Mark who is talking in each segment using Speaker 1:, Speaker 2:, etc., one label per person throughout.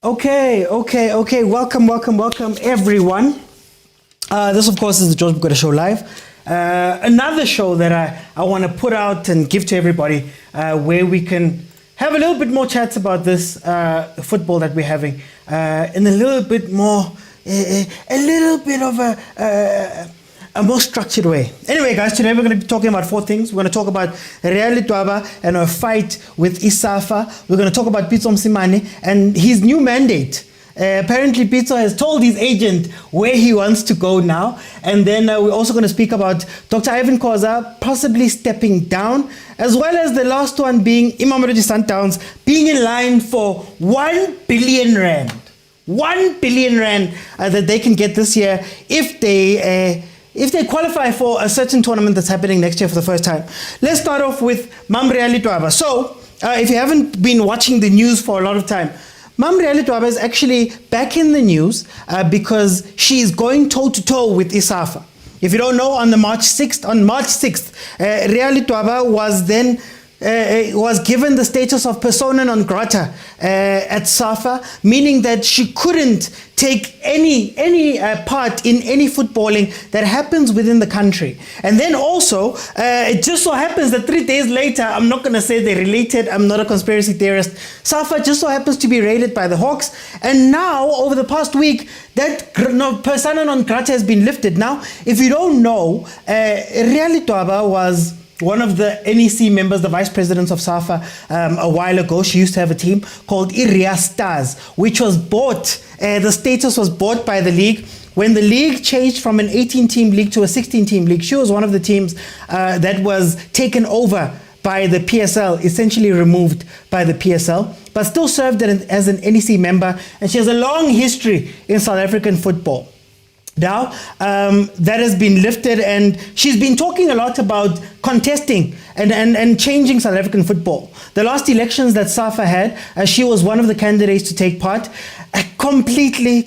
Speaker 1: Okay. Welcome, everyone. This, of course, is the George Bugoda Show Live. Another show that I want to put out and give to everybody where we can have a little bit more chats about this football that we're having in a little bit more, a little bit of a more structured way. Anyway, guys, today we're going to be talking about four things. We're going to talk about Ria Ledwaba and her fight with ISAFA. We're going to talk about Pitso Mosimane and his new mandate. Apparently, Pitso has told his agent where he wants to go now. And then we're also going to speak about Dr. Irving Khoza possibly stepping down, as well as the last one being Mamelodi Sundowns being in line for 1 billion rand. 1 billion rand that they can get this year if they qualify for a certain tournament that's happening next year for the first time. Let's start off with Ria Ledwaba. So, if you haven't been watching the news for a lot of time, Ria Ledwaba is actually back in the news because she is going toe-to-toe with ISAFA. If you don't know, on March 6th, Ria Ledwaba was then was given the status of persona non grata at SAFA, meaning that she couldn't take any part in any footballing that happens within the country. And then also, it just so happens that 3 days later, I'm not going to say they're related, I'm not a conspiracy theorist, SAFA just so happens to be raided by the Hawks. And now, over the past week, that persona non grata has been lifted. Now, if you don't know, Ria Ledwaba was one of the NEC members, the vice presidents of SAFA, a while ago. She used to have a team called Iria Stars, which was bought, the status was bought by the league. When the league changed from an 18-team league to a 16-team league, she was one of the teams that was taken over by the PSL, essentially removed by the PSL, but still served as an NEC member, and she has a long history in South African football. Now, that has been lifted, and she's been talking a lot about contesting and changing South African football. The last elections that SAFA had, she was one of the candidates to take part, completely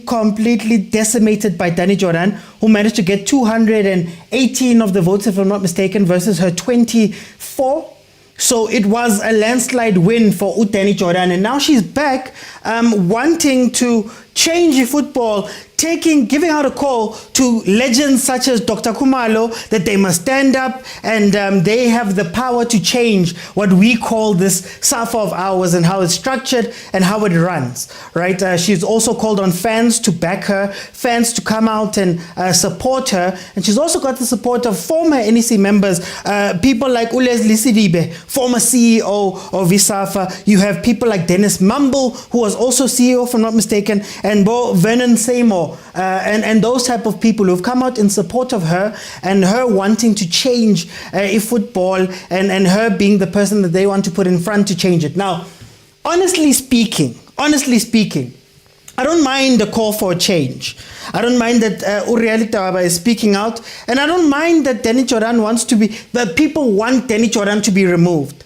Speaker 1: decimated by Danny Jordaan, who managed to get 218 of the votes, if I'm not mistaken, versus her 24. So it was a landslide win for Danny Jordaan, and now she's back wanting to change football, giving out a call to legends such as Dr. Khumalo that they must stand up and they have the power to change what we call this SAFA of ours and how it's structured and how it runs, right? She's also called on fans to back her, fans to come out and support her, and she's also got the support of former NEC members, people like Leslie Sidibe, former CEO of ISAFA. You have people like Dennis Mumble, who was also CEO, if I'm not mistaken, and Vernon Seymour, and those type of people who've come out in support of her and her wanting to change football and her being the person that they want to put in front to change it. Now, honestly speaking, I don't mind the call for a change. I don't mind that Ria Ledwaba is speaking out, and I don't mind that Danny Jordaan that people want Danny Jordaan to be removed.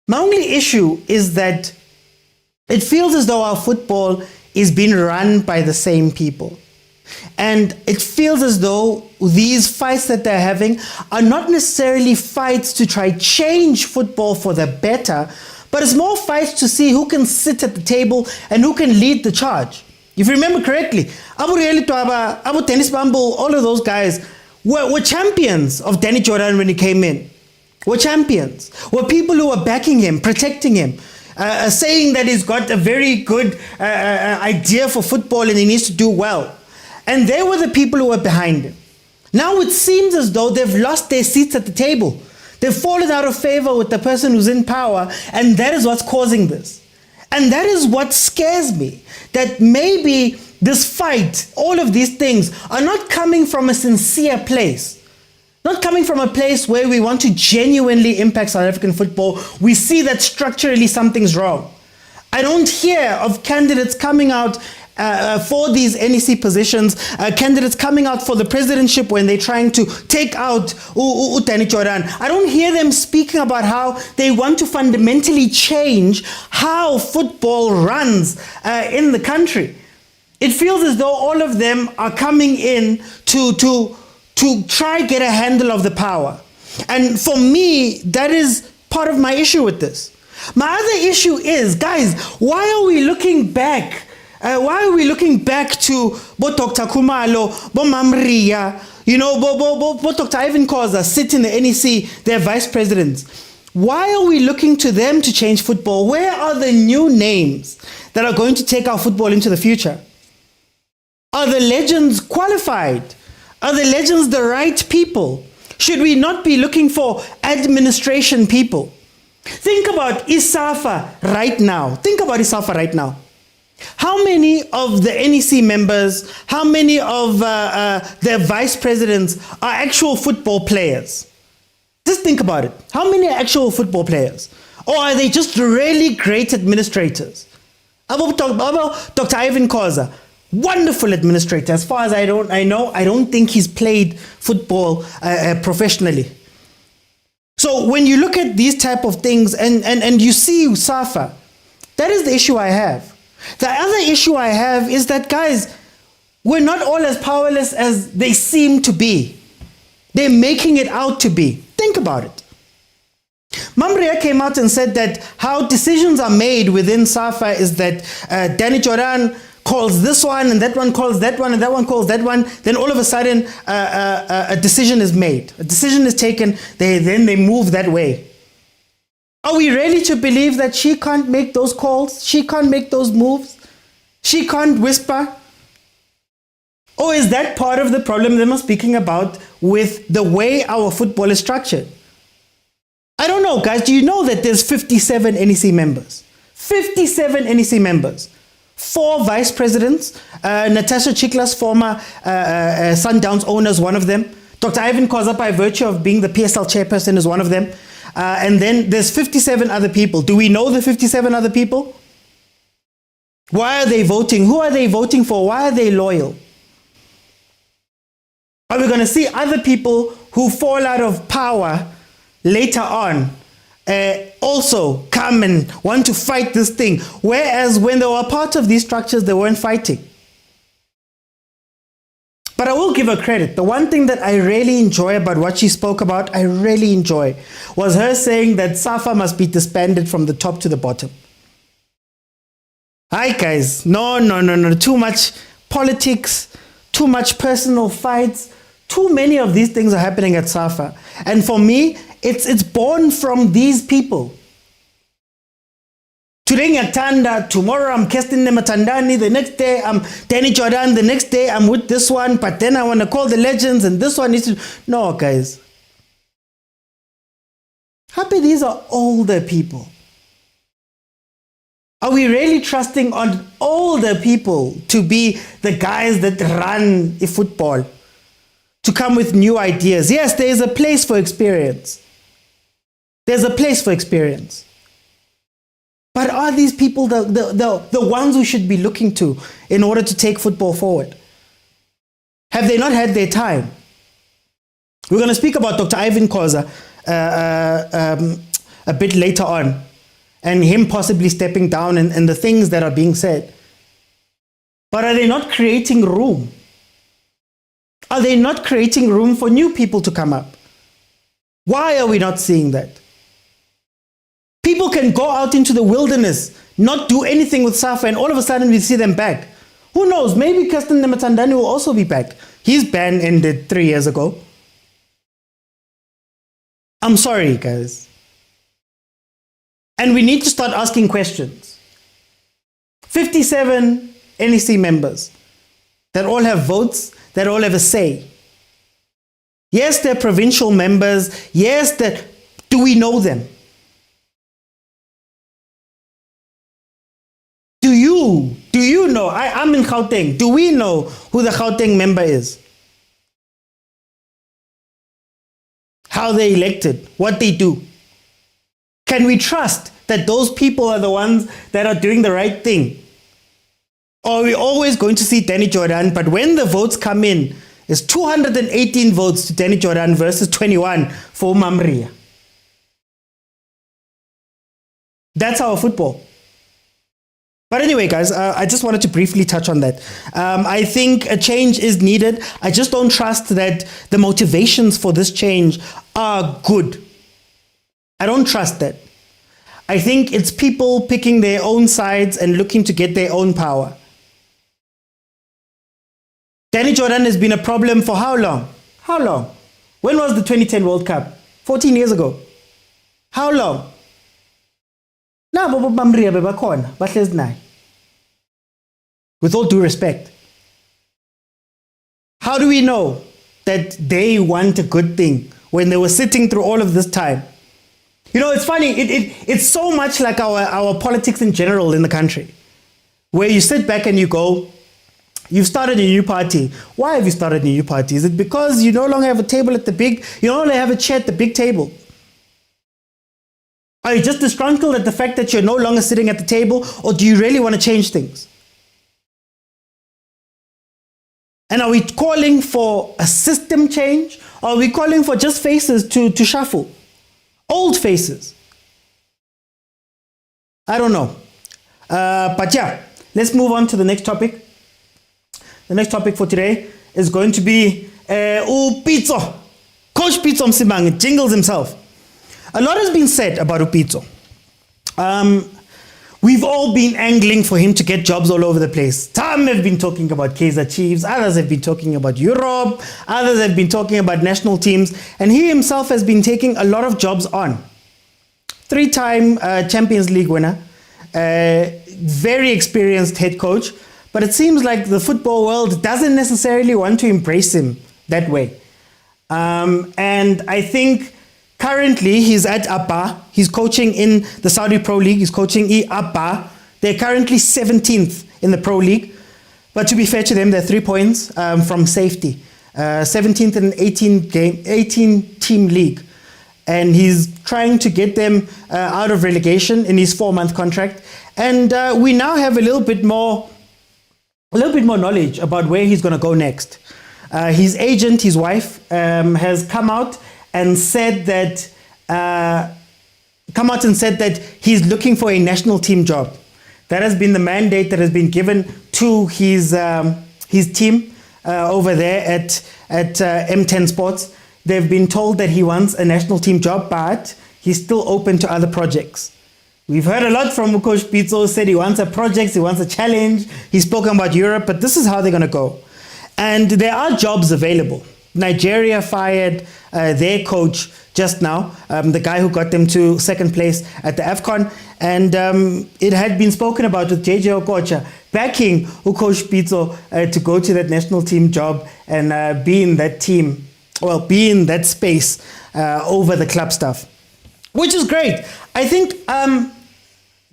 Speaker 1: My only issue is that it feels as though our football is being run by the same people. And it feels as though these fights that they're having are not necessarily fights to try change football for the better, but it's more fights to see who can sit at the table and who can lead the charge. If you remember correctly, Ria Ledwaba, Dennis Bumble, all of those guys were champions of Danny Jordaan when he came in. Were champions. Were people who were backing him, protecting him, saying that he's got a very good idea for football and he needs to do well. And they were the people who were behind him. Now it seems as though they've lost their seats at the table. They've fallen out of favor with the person who's in power, and that is what's causing this. And that is what scares me, that maybe this fight, all of these things, are not coming from a sincere place. Not coming from a place where we want to genuinely impact South African football. We see that structurally something's wrong. I don't hear of candidates coming out for these NEC positions, candidates coming out for the presidentship when they're trying to take out Danny Jordaan. I don't hear them speaking about how they want to fundamentally change how football runs in the country. It feels as though all of them are coming in to try get a handle of the power. And for me, that is part of my issue with this. My other issue is, guys, why are we looking back Why are we looking back to Dr. Kumalo, Ria, Dr. Irving Khoza sit in the NEC, their vice presidents? Why are we looking to them to change football? Where are the new names that are going to take our football into the future? Are the legends qualified? Are the legends the right people? Should we not be looking for administration people? Think about ISAFA right now. Think about ISAFA right now. How many of the NEC members, how many of their vice presidents are actual football players? Just think about it. How many are actual football players? Or are they just really great administrators? About Dr. Irving Khoza, wonderful administrator. As far as I know, I don't think he's played football professionally. So when you look at these type of things and you see Safa, that is the issue I have. The other issue I have is that, guys, we're not all as powerless as they seem to be. They're making it out to be. Think about it. Mamria came out and said that how decisions are made within SAFA is that Danny Jordaan calls this one and that one calls that one and that one calls that one. Then all of a sudden a decision is made. A decision is taken. Then they move that way. Are we really to believe that she can't make those calls? She can't make those moves? She can't whisper? Or is that part of the problem that I'm speaking about with the way our football is structured? I don't know, guys. Do you know that there's 57 NEC members? 57 NEC members. 4 vice presidents. Natasha Chikla's former Sundowns owner is one of them. Dr. Irving Khoza, by virtue of being the PSL chairperson, is one of them. And then there's 57 other people. Do we know the 57 other people? Why are they voting? Who are they voting for? Why are they loyal? Are we going to see other people who fall out of power later on also come and want to fight this thing? Whereas when they were part of these structures, they weren't fighting. But I will give her credit. The one thing that I really enjoy about what she spoke about, I really enjoy, was her saying that SAFA must be disbanded from the top to the bottom. Hi guys, no, too much politics, too much personal fights, too many of these things are happening at SAFA. And for me, it's born from these people. Today Nyatanda, tomorrow I'm Kestin Nematandani, the next day I'm Danny Jordaan, the next day I'm with this one, but then I want to call the legends and this one needs to... No, guys. Happy these are older people. Are we really trusting on older people to be the guys that run football? To come with new ideas? Yes, there is a place for experience. There's a place for experience. But are these people the ones we should be looking to in order to take football forward? Have they not had their time? We're going to speak about Dr. Irving Khoza a bit later on, and him possibly stepping down and the things that are being said. But are they not creating room? Are they not creating room for new people to come up? Why are we not seeing that? People can go out into the wilderness, not do anything with SAFA, and all of a sudden we see them back. Who knows? Maybe Kestin Nematandani will also be back. His ban ended 3 years ago. I'm sorry, guys. And we need to start asking questions. 57 NEC members that all have votes, that all have a say. Yes, they're provincial members. Yes, do we know them? Do you know? I'm in Gauteng. Do we know who the Gauteng member is? How they elected? What they do? Can we trust that those people are the ones that are doing the right thing? Or are we always going to see Danny Jordaan, but when the votes come in, it's 218 votes to Danny Jordaan versus 21 for Mamria? That's our football. But anyway, guys, I just wanted to briefly touch on that. I think a change is needed. I just don't trust that the motivations for this change are good. I don't trust that. I think it's people picking their own sides and looking to get their own power. Danny Jordaan has been a problem for how long? How long? When was the 2010 World Cup? 14 years ago. How long? With all due respect. How do we know that they want a good thing when they were sitting through all of this time? You know, it's funny. It's so much like our politics in general in the country, where you sit back and you go, you've started a new party. Why have you started a new party? Is it because you no longer have a table at you no longer have a chair at the big table? Are you just disgruntled at the fact that you're no longer sitting at the table, or do you really want to change things? And are we calling for a system change, or are we calling for just faces to shuffle? Old faces. I don't know. But yeah, let's move on to the next topic. The next topic for today is going to be Pitso. Coach Pitso Mosimane jingles himself. A lot has been said about Pitso. We've all been angling for him to get jobs all over the place. Some have been talking about Kaizer Chiefs, others have been talking about Europe, others have been talking about national teams, and he himself has been taking a lot of jobs on. 3-time Champions League winner, very experienced head coach, but it seems like the football world doesn't necessarily want to embrace him that way. And I think currently, he's at Abba. He's coaching in the Saudi Pro League. He's coaching Abba. They're currently 17th in the Pro League. But to be fair to them, they're 3 points from safety. 17th in an 18-team league. And he's trying to get them out of relegation in his 4-month contract. And we now have a little bit more knowledge about where he's going to go next. His agent, his wife, has come out and said that he's looking for a national team job. That has been the mandate that has been given to his team over there at M10 Sports. They've been told that he wants a national team job, but he's still open to other projects. We've heard a lot from Coach Pitso. Said he wants a project, he wants a challenge. He's spoken about Europe, but this is how they're going to go. And there are jobs available. Nigeria fired their coach just now, the guy who got them to second place at the AFCON. And it had been spoken about with JJ Okocha backing Coach Pitso to go to that national team job and be in that team, be in that space over the club stuff, which is great. I think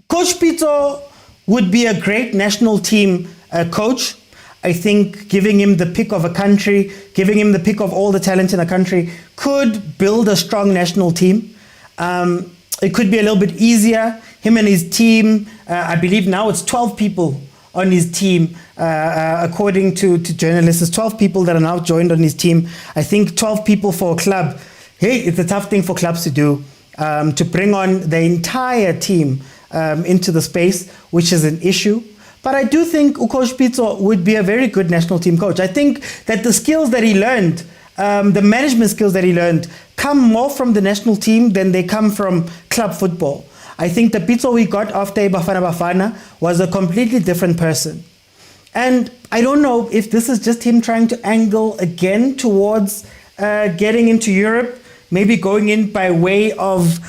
Speaker 1: Coach Pitso would be a great national team coach. I think giving him the pick of a country, giving him the pick of all the talent in a country could build a strong national team. It could be a little bit easier. Him and his team, I believe now it's 12 people on his team, according to journalists. It's 12 people that are now joined on his team. I think 12 people for a club. Hey, it's a tough thing for clubs to do, to bring on the entire team into the space, which is an issue. But I do think Coach Pitso would be a very good national team coach. I think that the skills that he learned, the management skills that he learned, come more from the national team than they come from club football. I think the Pitso we got after BAFANA was a completely different person. And I don't know if this is just him trying to angle again towards getting into Europe, maybe going in by way of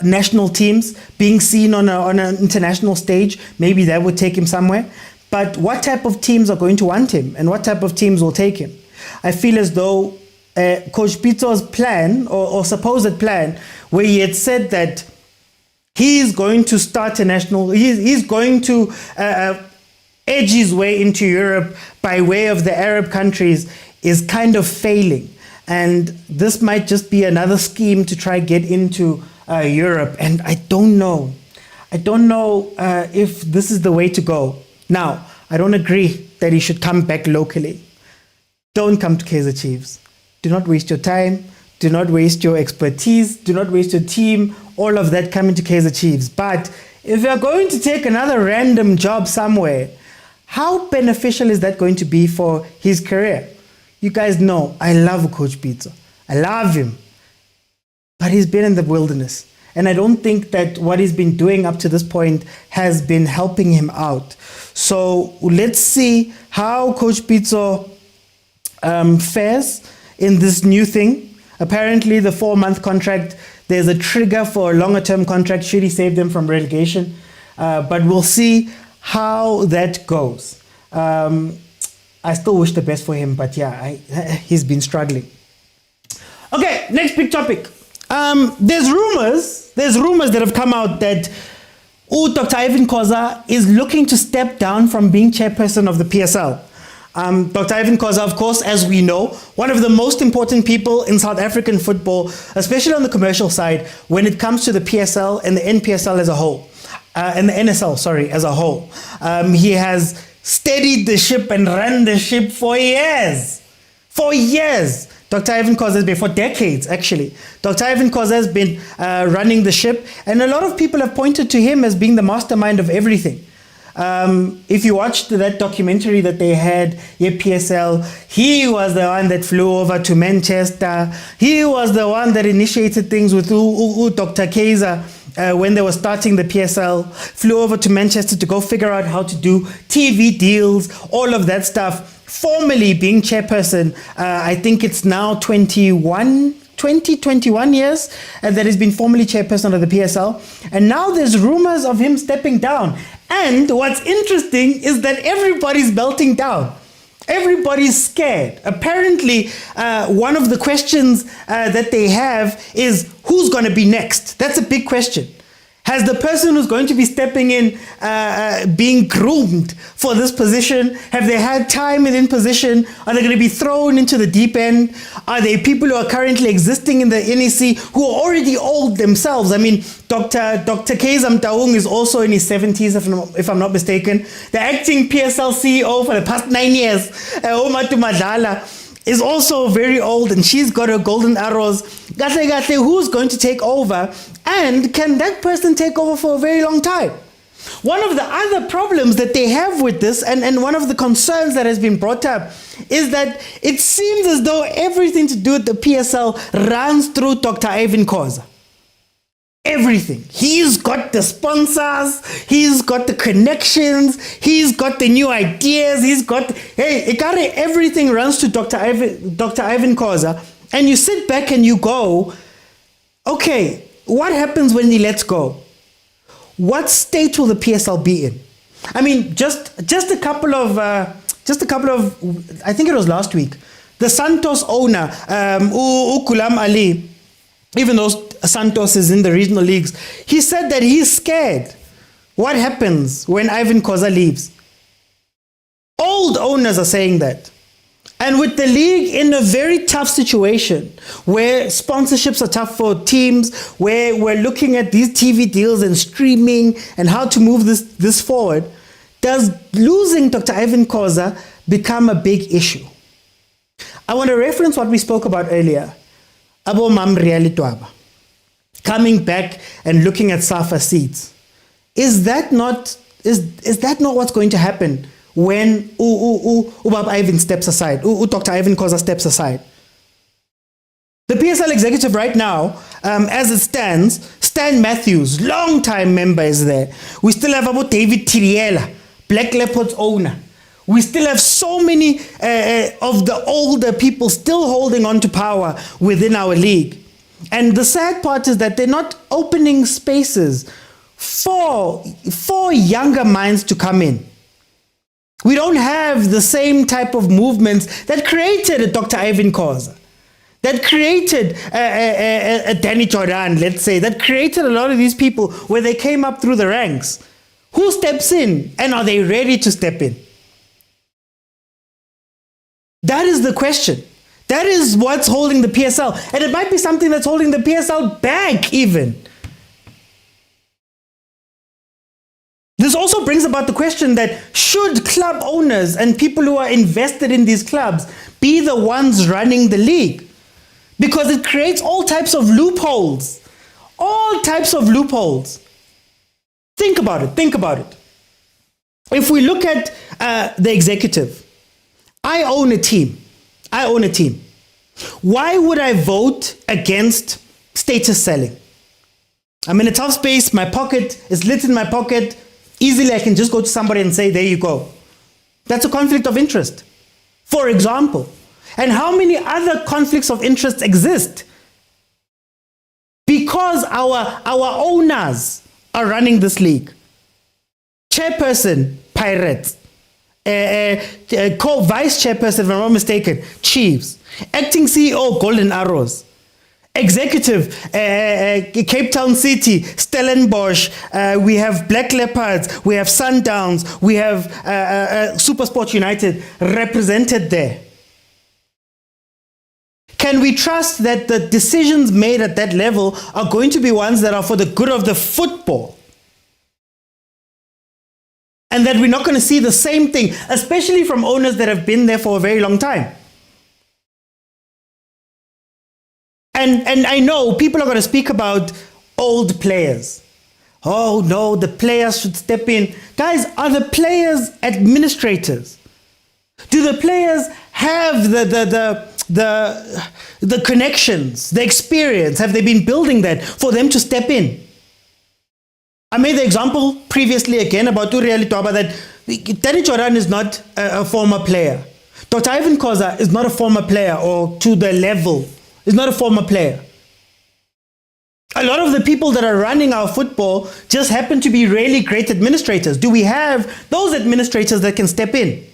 Speaker 1: national teams, being seen on an international stage. Maybe that would take him somewhere. But what type of teams are going to want him, and what type of teams will take him? I feel as though Coach Pitso's plan, or supposed plan, where he had said that he's going to start a national, he's going to edge his way into Europe by way of the Arab countries, is kind of failing. And this might just be another scheme to try get into Europe. And I don't know if this is the way to go. Now, I don't agree that he should come back locally. Don't come to Kaizer Chiefs. Do not waste your time. Do not waste your expertise. Do not waste your team. All of that coming to Kaizer Chiefs. But if you're going to take another random job somewhere, how beneficial is that going to be for his career? You guys know I love Coach Pitso. I love him. But he's been in the wilderness. And I don't think that what he's been doing up to this point has been helping him out. So let's see how Coach Pitso fares in this new thing. Apparently, the 4-month contract, there's a trigger for a longer-term contract should he save them from relegation. But we'll see how that goes. I still wish the best for him, but yeah, he's been struggling. Okay, next big topic. There's rumors that have come out that Dr. Irving Khoza is looking to step down from being chairperson of the PSL. Dr. Irving Khoza, of course, as we know, one of the most important people in South African football, especially on the commercial side, when it comes to the PSL and the NPSL as a whole, and the NSL, sorry, as a whole. He has steadied the ship and run the ship for years. For years. Dr. Irving Khoza has been, for decades actually. Dr. Irving Khoza has been running the ship, and a lot of people have pointed to him as being the mastermind of everything. If you watched that documentary that they had, PSL, he was the one that flew over to Manchester. He was the one that initiated things with Dr. Kaizer when they were starting the PSL, flew over to Manchester to go figure out how to do TV deals, all of that stuff. Formerly being chairperson, I think it's now 21 years that he's been formally chairperson of the PSL. And now there's rumors of him stepping down. And what's interesting is that everybody's melting down. Everybody's scared. Apparently, one of the questions that they have is who's going to be next? That's a big question. Has the person who's going to be stepping in being groomed for this position? Have they had time within position? Are they going to be thrown into the deep end? Are they people who are currently existing in the NEC who are already old themselves? I mean, Dr. Kaizer Motaung is also in his 70s, if I'm not mistaken. The acting PSL CEO for the past 9 years, Omatu Madlala, is also very old, and she's got her golden arrows. Who's going to take over? And can that person take over for a very long time? One of the other problems that they have with this, and one of the concerns that has been brought up, is that it seems as though everything to do with the PSL runs through Dr. Irving Khoza. Everything. He's got the sponsors, he's got the connections, he's got the new ideas, he's got, everything runs to Dr. Irving Khoza. And you sit back and you go, okay, what happens when he lets go? What state will the PSL be in? I mean, just a couple of, I think it was last week, the Santos owner, Ghulam Ali, even though Santos is in the regional leagues, he said that he's scared. What happens when Irving Khoza leaves? Old owners are saying that. And with the league in a very tough situation, where sponsorships are tough for teams, where we're looking at these TV deals and streaming and how to move this forward, does losing Dr. Irving Khoza become a big issue? I want to reference what we spoke about earlier. Abo Mam Ria Ledwaba coming back and looking at SAFA seats. Is that not what's going to happen when Ubab Irving steps aside, Dr. Irving Khoza steps aside? The PSL executive right now, as it stands, Stan Matthews, long-time member, is there. We still have about David Tiriela, Black Leopards owner. We still have so many of the older people still holding on to power within our league. And the sad part is that they're not opening spaces for younger minds to come in. We don't have the same type of movements that created a Dr. Irving Khoza, that created a Danny Jordaan, let's say, that created a lot of these people where they came up through the ranks. Who steps in, and are they ready to step in? That is the question. That is what's holding the PSL. And it might be something that's holding the PSL back even. This also brings about the question that should club owners and people who are invested in these clubs be the ones running the league? Because it creates all types of loopholes. All types of loopholes. Think about it. Think about it. If we look at the executive, I own a team. Why would I vote against status selling? I'm in a tough space. My pocket is lit in my pocket. Easily, I can just go to somebody and say, there you go. That's a conflict of interest. For example, And how many other conflicts of interest exist? Because our owners are running this league. Chairperson, Pirates. Vice chairperson, if I'm not mistaken, Chiefs. Acting CEO, Golden Arrows. Executive, Cape Town City, Stellenbosch, we have Black Leopards, we have Sundowns, we have Supersport United represented there. Can we trust that the decisions made at that level are going to be ones that are for the good of the football? And that we're not going to see the same thing, especially from owners that have been there for a very long time. And I know people are going to speak about old players. Oh no, the players should step in. Guys, are the players administrators? Do the players have the connections, the experience? Have they been building that for them to step in? I made the example previously again about Ria Ledwaba that Jordaan is not a former player. Dr. Irving Khoza is not a former player, or to the level, is not a former player. A lot of the people that are running our football just happen to be really great administrators. Do we have those administrators that can step in?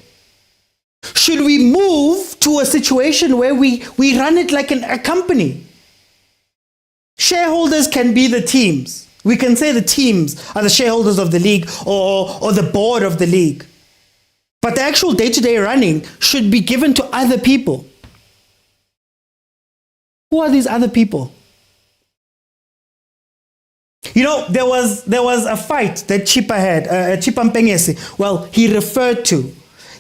Speaker 1: Should we move to a situation where we run it like a company? Shareholders can be the teams. We can say the teams are the shareholders of the league, or the board of the league. But the actual day-to-day running should be given to other people. Who are these other people? You know, there was a fight that Chipa had, Chipa Mpengesi, well, he referred to,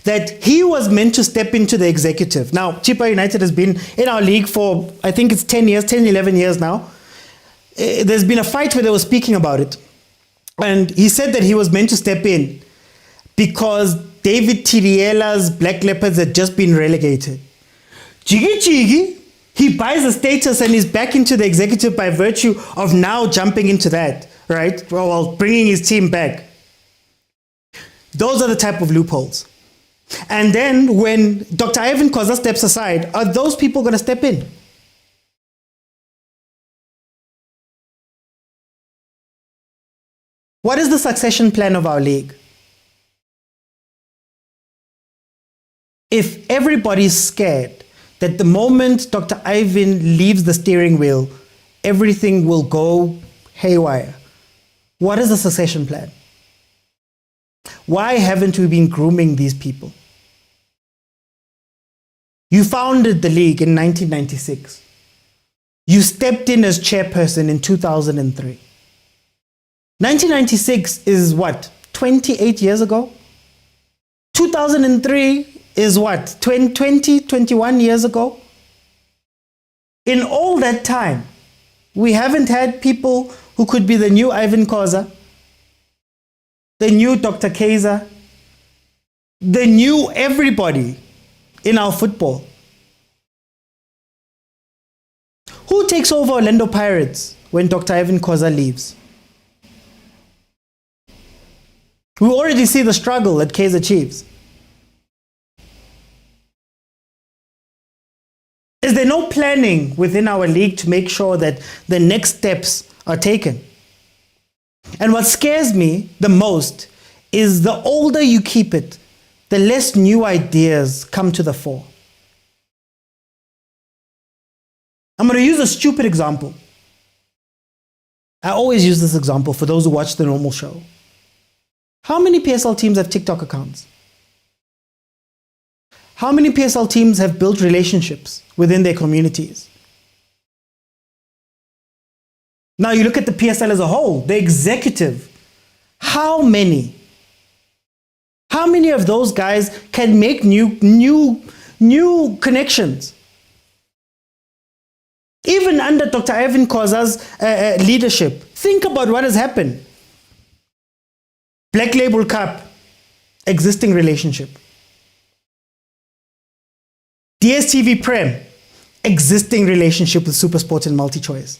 Speaker 1: that he was meant to step into the executive. Now, Chipa United has been in our league for, I think it's 10 years, 10, 11 years now. There's been a fight where they were speaking about it. And he said that he was meant to step in because David Tiriela's Black Leopards had just been relegated. Jiggy, he buys a status and is back into the executive by virtue of now jumping into that, right? Well, bringing his team back. Those are the type of loopholes. And then when Dr. Irving Khoza steps aside, are those people going to step in? What is the succession plan of our league? If everybody's scared that the moment Dr. Irvin leaves the steering wheel, everything will go haywire, what is the succession plan? Why haven't we been grooming these people? You founded the league in 1996. You stepped in as chairperson in 2003. 1996 is what? 28 years ago? 2003 is what? 20, 21 years ago? In all that time, we haven't had people who could be the new Irving Khoza, the new Dr. Kaizer, the new everybody in our football. Who takes over Orlando Pirates when Dr. Irving Khoza leaves? We already see the struggle at Kaizer Chiefs. Is there no planning within our league to make sure that the next steps are taken? And what scares me the most is the older you keep it, the less new ideas come to the fore. I'm going to use a stupid example. I always use this example for those who watch the normal show. How many PSL teams have TikTok accounts? How many PSL teams have built relationships within their communities? Now you look at the PSL as a whole, the executive. How many? How many of those guys can make new connections? Even under Dr. Irving Khoza's leadership, think about what has happened. Black Label Cup, existing relationship. DSTV Prem, existing relationship with Supersport and MultiChoice.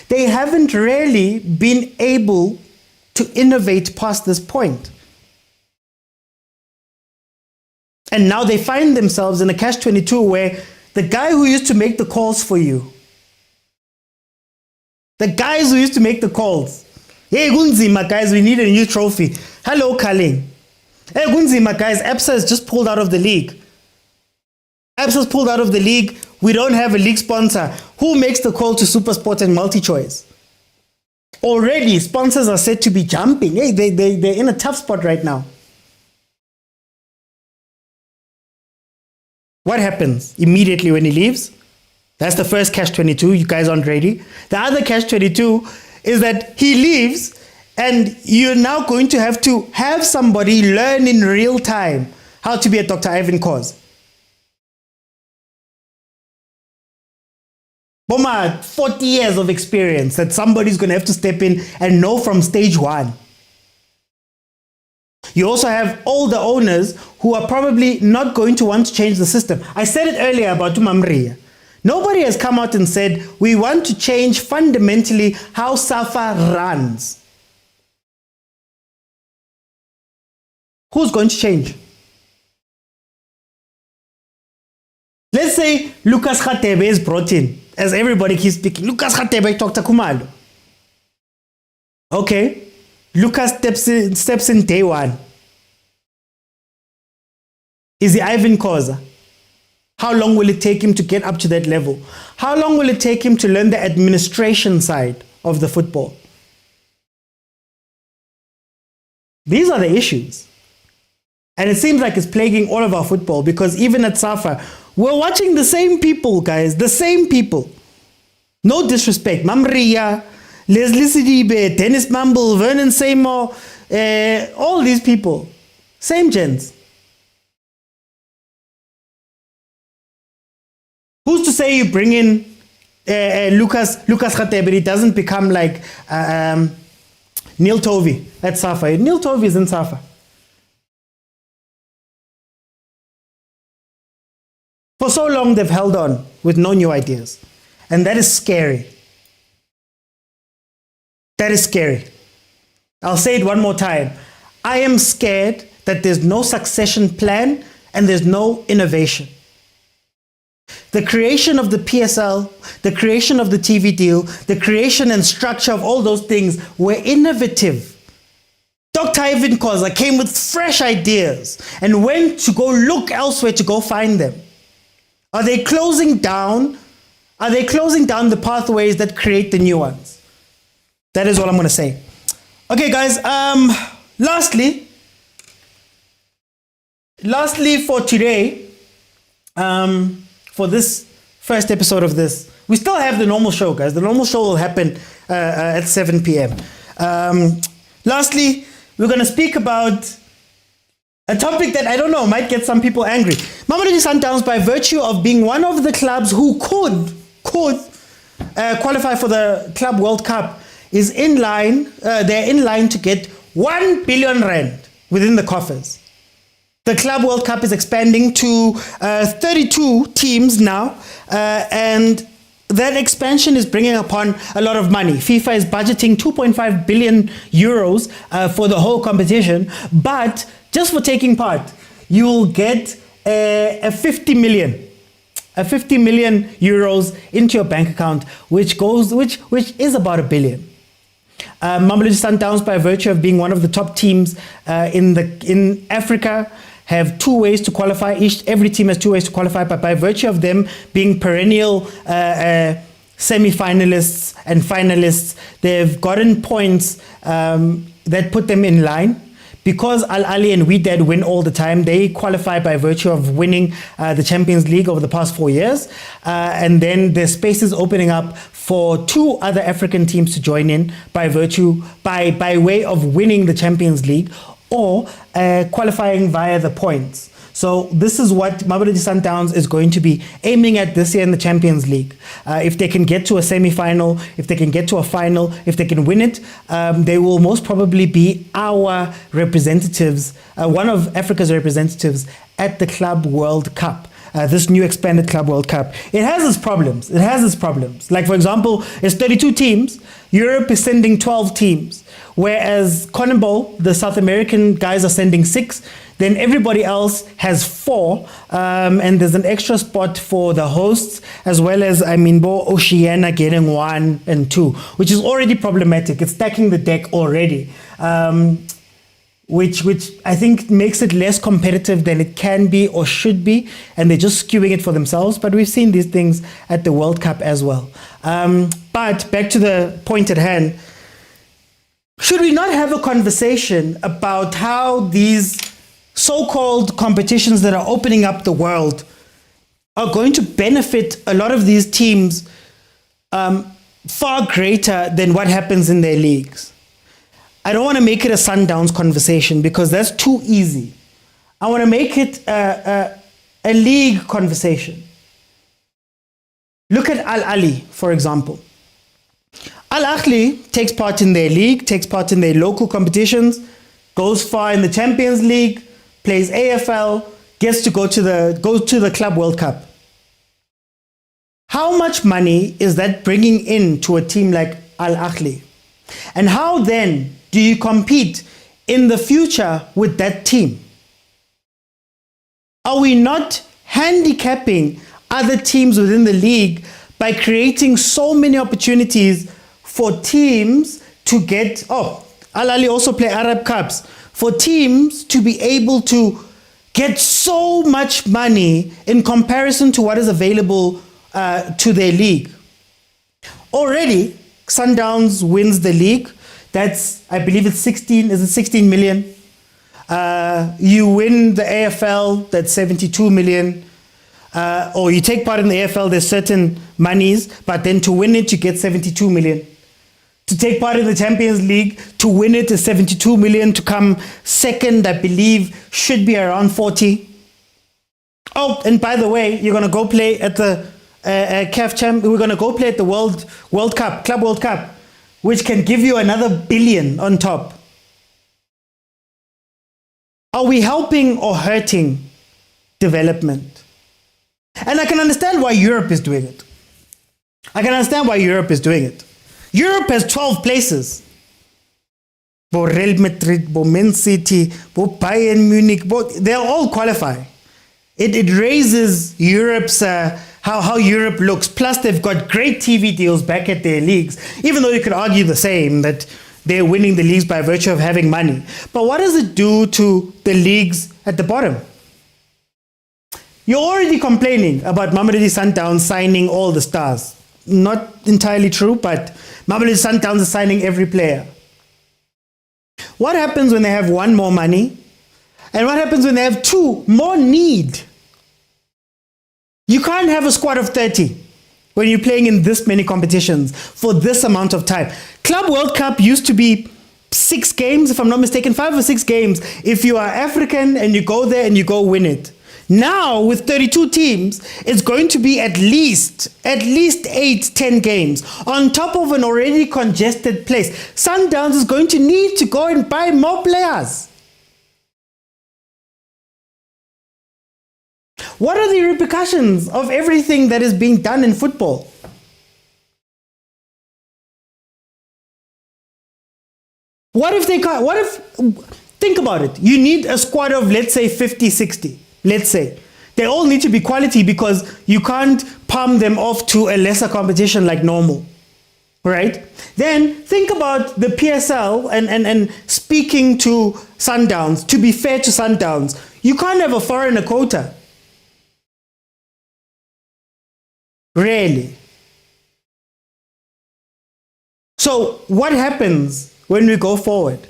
Speaker 1: They haven't really been able to innovate past this point. And now they find themselves in a catch-22 where the guy who used to make the calls for you, the guys who used to make the calls, hey, Gunzima, guys, we need a new trophy. Hello, Kaling. Hey, Gunzima, guys, ABSA has just pulled out of the league. ABSA's pulled out of the league. We don't have a league sponsor. Who makes the call to SuperSport and MultiChoice? Already, sponsors are said to be jumping. Hey, they're in a tough spot right now. What happens immediately when he leaves? That's the first catch-22. You guys aren't ready. The other catch-22 is that he leaves and you're now going to have somebody learn in real time how to be a Dr. Irving Khoza. Boma, 40 years of experience that somebody's going to have to step in and know from stage one. You also have all the owners who are probably not going to want to change the system. I said it earlier about Ria. Nobody has come out and said, we want to change fundamentally how SAFA runs. Who's going to change? Let's say Lucas Khatebe is brought in, as everybody keeps speaking. Lucas Khatebe, Dr. Khumalo. Okay, Lucas steps in day one. Is he Irving Khoza? How long will it take him to get up to that level? How long will it take him to learn the administration side of the football? These are the issues. And it seems like it's plaguing all of our football, because even at SAFA, we're watching the same people, guys, the same people. No disrespect. Ria, Leslie Sidibe, Dennis Mumble, Vernon Seymour, all these people. Same gens. Who's to say you bring in Lucas Khatebe, but he doesn't become like Neil Tovey at SAFA. Neil Tovey is in SAFA. For so long, they've held on with no new ideas. And that is scary. That is scary. I'll say it one more time. I am scared that there's no succession plan and there's no innovation. The creation of the PSL, the creation of the TV deal, the creation and structure of all those things were innovative. Dr. Irving Khoza came with fresh ideas and went to go look elsewhere to go find them. Are they closing down? Are they closing down the pathways that create the new ones? That is all I'm going to say. Okay, guys. Lastly for today, for this first episode of this, we still have the normal show, guys. The normal show will happen at 7 p.m. Lastly, we're going to speak about a topic that I don't know might get some people angry. Mamelodi Sundowns, by virtue of being one of the clubs who could qualify for the Club World Cup, is in line. They're in line to get 1 billion rand within the coffers. The Club World Cup is expanding to 32 teams now, and that expansion is bringing upon a lot of money. FIFA is budgeting 2.5 billion euros for the whole competition, but just for taking part, you'll get a 50 million euros into your bank account, which is about $1 billion. Mamelodi Sundowns, by virtue of being one of the top teams in Africa, have 2 ways to qualify. Every team has 2 ways to qualify, but by virtue of them being perennial semi-finalists and finalists, they've gotten points that put them in line. Because Ahly and Wydad win all the time, they qualify by virtue of winning the Champions League over the past 4 years. And then there's spaces opening up for 2 other African teams to join in by way of winning the Champions League or qualifying via the points. So this is what Mamelodi Sundowns is going to be aiming at this year in the Champions League. If they can get to a semi-final, if they can get to a final, if they can win it, they will most probably be our representatives, one of Africa's representatives at the Club World Cup. This new expanded Club World Cup. It has its problems. Like, for example, it's 32 teams. Europe is sending 12 teams. whereas CONMEBOL, the South American guys are sending 6, then everybody else has 4, and there's an extra spot for the hosts, as well as, Oceania getting 1 and 2, which is already problematic. It's stacking the deck already, which I think makes it less competitive than it can be or should be, and they're just skewing it for themselves. But we've seen these things at the World Cup as well. But back to the point at hand, should we not have a conversation about how these so-called competitions that are opening up the world are going to benefit a lot of these teams far greater than what happens in their leagues? I don't want to make it a Sundowns conversation because that's too easy. I want to make it a league conversation. Look at Ahly, for example. Ahly takes part in their league, takes part in their local competitions, goes far in the Champions League, plays AFL, gets to go to the Club World Cup. How much money is that bringing in to a team like Ahly? And how then do you compete in the future with that team? Are we not handicapping other teams within the league by creating so many opportunities for teams to get, Ahly also play Arab Cups, for teams to be able to get so much money in comparison to what is available to their league? Already, Sundowns wins the league. That's, I believe it's 16 million? You win the AFL, that's 72 million. Or you take part in the AFL, there's certain monies, but then to win it, you get 72 million. To take part in the Champions League, to win it is 72 million. To come second, I believe, should be around 40. Oh, and by the way, you're going to go play at the CAF Champions. We're going to go play at the World Cup, Club World Cup, which can give you another billion on top. Are we helping or hurting development? And I can understand why Europe is doing it. Europe has 12 places. Bo Real Madrid, Bo Man City, Bo Bayern Munich, they'll all qualify. It raises Europe's, how Europe looks. Plus, they've got great TV deals back at their leagues, even though you could argue the same, that they're winning the leagues by virtue of having money. But what does it do to the leagues at the bottom? You're already complaining about Mamelodi Sundowns signing all the stars. Not entirely true, but Mamelodi Sundowns is signing every player. What happens when they have 1 more money? And what happens when they have 2 more need? You can't have a squad of 30 when you're playing in this many competitions for this amount of time. Club World Cup used to be 6 games, if I'm not mistaken, 5 or 6 games. If you are African and you go there and you go win it. Now, with 32 teams, it's going to be at least 8-10 games on top of an already congested place. Sundowns is going to need to go and buy more players. What are the repercussions of everything that is being done in football? Think about it. You need a squad of, let's say, 50, 60. Let's say. They all need to be quality because you can't palm them off to a lesser competition like normal. Right? Then think about the PSL and speaking to Sundowns, to be fair to Sundowns. You can't have a foreigner quota. Really. So what happens when we go forward?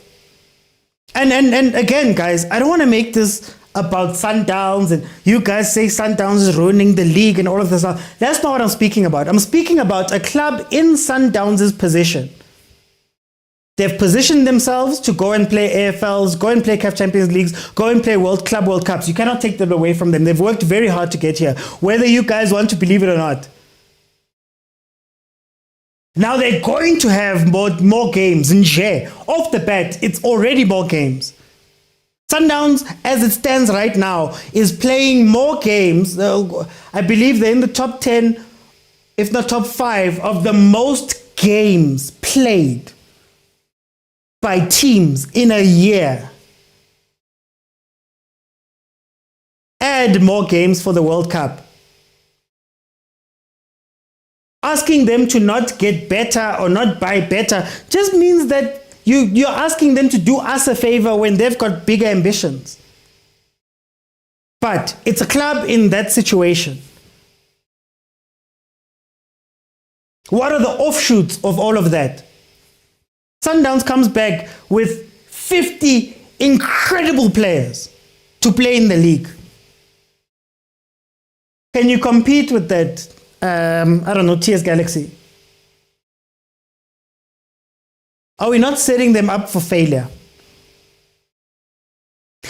Speaker 1: And again, guys, I don't want to make this about Sundowns and you guys say Sundowns is ruining the league and all of this stuff. That's not what I'm speaking about. I'm speaking about a club in Sundowns' position. They've positioned themselves to go and play AFLs, go and play CAF Champions Leagues, go and play Club World Cups. You cannot take them away from them. They've worked very hard to get here, whether you guys want to believe it or not. Now they're going to have more games. Nje, off the bat, it's already more games. Sundowns, as it stands right now, is playing more games. I believe they're in the top 10, if not top 5, of the most games played by teams in a year. Add more games for the World Cup. Asking them to not get better or not buy better just means that you're asking them to do us a favor when they've got bigger ambitions. But it's a club in that situation. What are the offshoots of all of that? Sundowns comes back with 50 incredible players to play in the league. Can you compete with that, I don't know, TS Galaxy? Are we not setting them up for failure?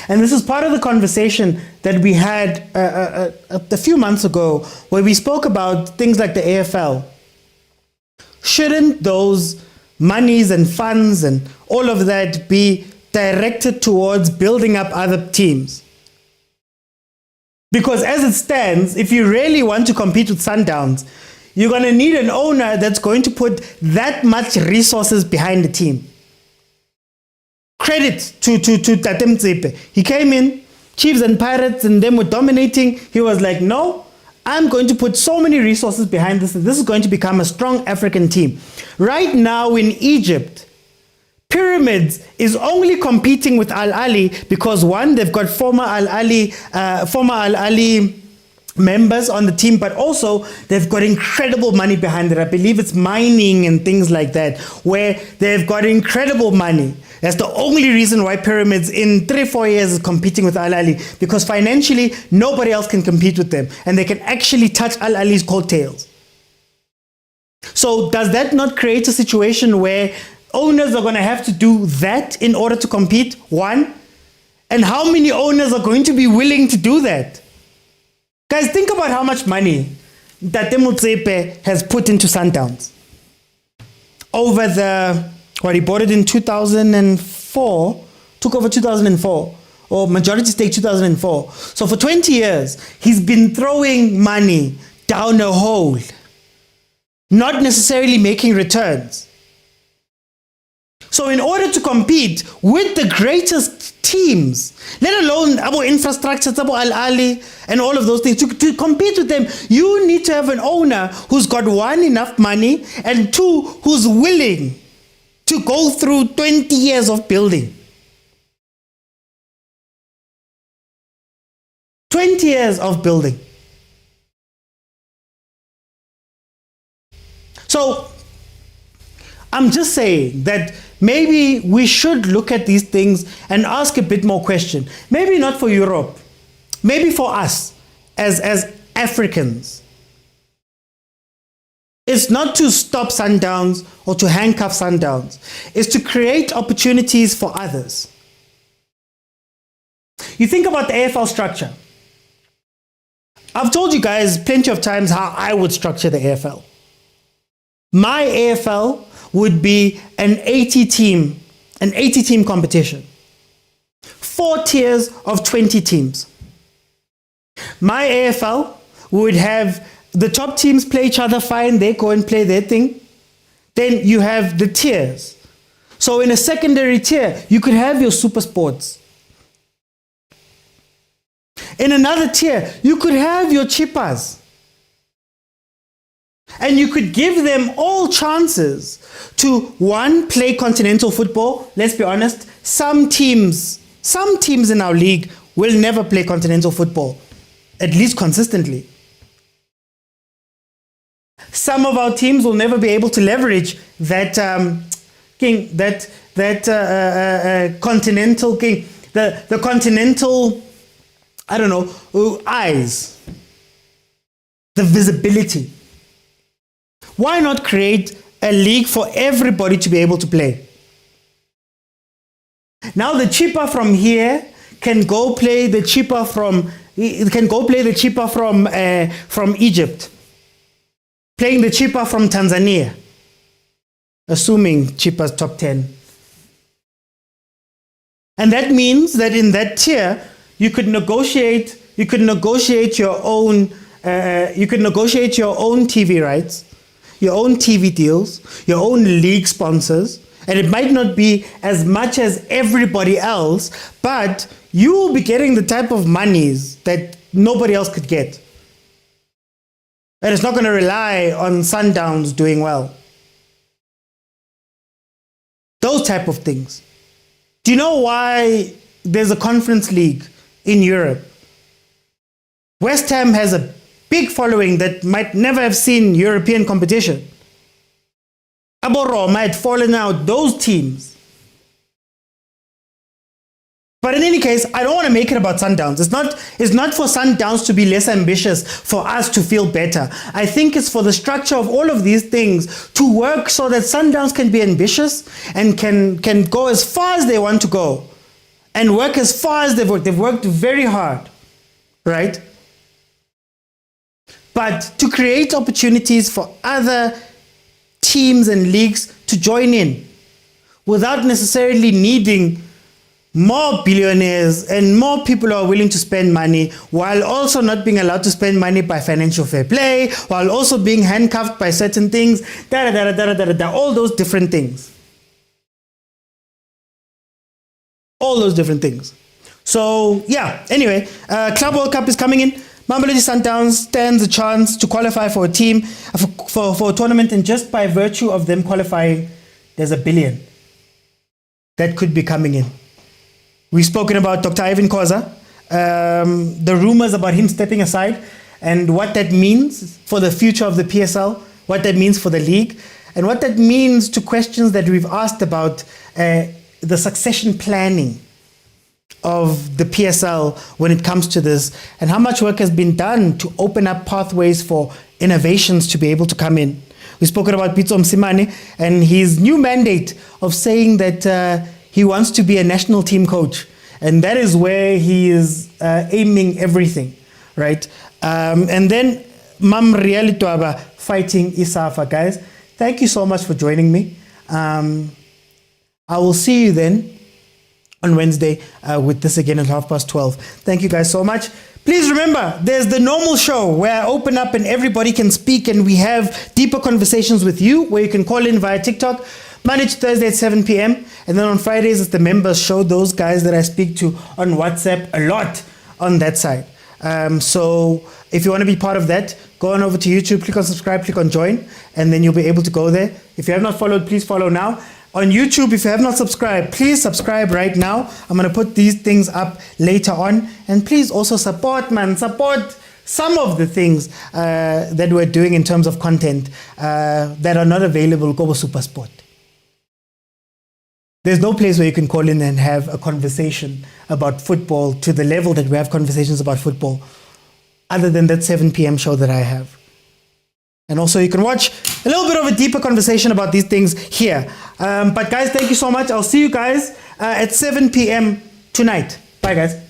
Speaker 1: And this is part of the conversation that we had a few months ago where we spoke about things like the AFL. Shouldn't those monies and funds and all of that be directed towards building up other teams? Because as it stands, if you really want to compete with Sundowns, you're going to need an owner that's going to put that much resources behind the team. Credit to Tate Motsepe. He came in, Chiefs and Pirates, and them were dominating. He was like, no, I'm going to put so many resources behind this, and this is going to become a strong African team. Right now in Egypt, Pyramids is only competing with Al Ahly because one, they've got former Al Ahly members on the team, but also they've got incredible money behind it. I believe it's mining and things like that, where they've got incredible money. That's the only reason why Pyramids in 3-4 years is competing with Al Ahly, because financially nobody else can compete with them and they can actually touch Al Ahly's coattails. So does that not create a situation where owners are going to have to do that in order to compete? One, and how many owners are going to be willing to do that? Guys, think about how much money that Motsepe has put into Sundowns. Over he bought it in 2004, took over 2004, or majority stake 2004. So for 20 years, he's been throwing money down a hole, not necessarily making returns. So in order to compete with the greatest teams, let alone our infrastructure, Al Ahly, and all of those things, to compete with them, you need to have an owner who's got one, enough money, and two, who's willing to go through 20 years of building. 20 years of building. So I'm just saying that maybe we should look at these things and ask a bit more question. Maybe not for Europe, maybe for us as Africans. It's not to stop Sundowns or to handcuff Sundowns. It's to create opportunities for others. You think about the AFL structure. I've told you guys plenty of times how I would structure the AFL. My AFL would be an 80 team competition. 4 tiers of 20 teams. My AFL would have the top teams play each other fine, they go and play their thing. Then you have the tiers. So in a secondary tier, you could have your super sports. In another tier, you could have your chippers. And you could give them all chances to, one, play continental football. Let's be honest, some teams in our league will never play continental football, at least consistently. Some of our teams will never be able to leverage that continental king, the continental, I don't know, eyes, the visibility. Why not create a league for everybody to be able to play? Now the chipper from here can go play the chipper from Egypt, playing the chipper from Tanzania, assuming chipper's top 10. And that means that in that tier, you could negotiate your own TV rights, your own TV deals, your own league sponsors, And it might not be as much as everybody else, but you will be getting the type of monies that nobody else could get. And it's not going to rely on Sundowns doing well. Those type of things. Do you know why there's a conference league in Europe? West Ham has a big following that might never have seen European competition. Roma had fallen out those teams. But in any case, I don't want to make it about Sundowns. It's not for Sundowns to be less ambitious, for us to feel better. I think it's for the structure of all of these things to work so that Sundowns can be ambitious and can go as far as they want to go and work as far as they've worked. They've worked very hard, right? But to create opportunities for other teams and leagues to join in without necessarily needing more billionaires and more people who are willing to spend money, while also not being allowed to spend money by financial fair play, while also being handcuffed by certain things, all those different things. All those different things. So yeah, anyway, Club World Cup is coming in. Mamelodi Sundowns stands a chance to qualify for a team, for a tournament, and just by virtue of them qualifying, there's $1 billion that could be coming in. We've spoken about Dr. Irving Khoza, the rumors about him stepping aside, and what that means for the future of the PSL, what that means for the league, and what that means to questions that we've asked about the succession planning of the PSL when it comes to this, and how much work has been done to open up pathways for innovations to be able to come in. We've spoken about Pitso Mosimane and his new mandate of saying that he wants to be a national team coach, and that is where he is aiming everything, right? And then Ria Ledwaba fighting ISAFA. Guys, thank you so much for joining me. I will see you then on Wednesday with this again at 12:30. Thank you guys so much. Please remember, there's the normal show where I open up and everybody can speak and we have deeper conversations with you, where you can call in via TikTok, Monday to Thursday at 7 p.m. And then on Fridays, it's the members show, those guys that I speak to on WhatsApp a lot on that side. So if you want to be part of that, go on over to YouTube, click on subscribe, click on join, and then you'll be able to go there. If you have not followed, please follow now. On YouTube, if you have not subscribed, please subscribe right now. I'm going to put these things up later on. And please also support some of the things that we're doing in terms of content that are not available. Go to Supersport. There's no place where you can call in and have a conversation about football to the level that we have conversations about football, other than that 7 p.m. show that I have. And also you can watch a little bit of a deeper conversation about these things here. But guys, thank you so much. I'll see you guys at 7 p.m. tonight. Bye guys.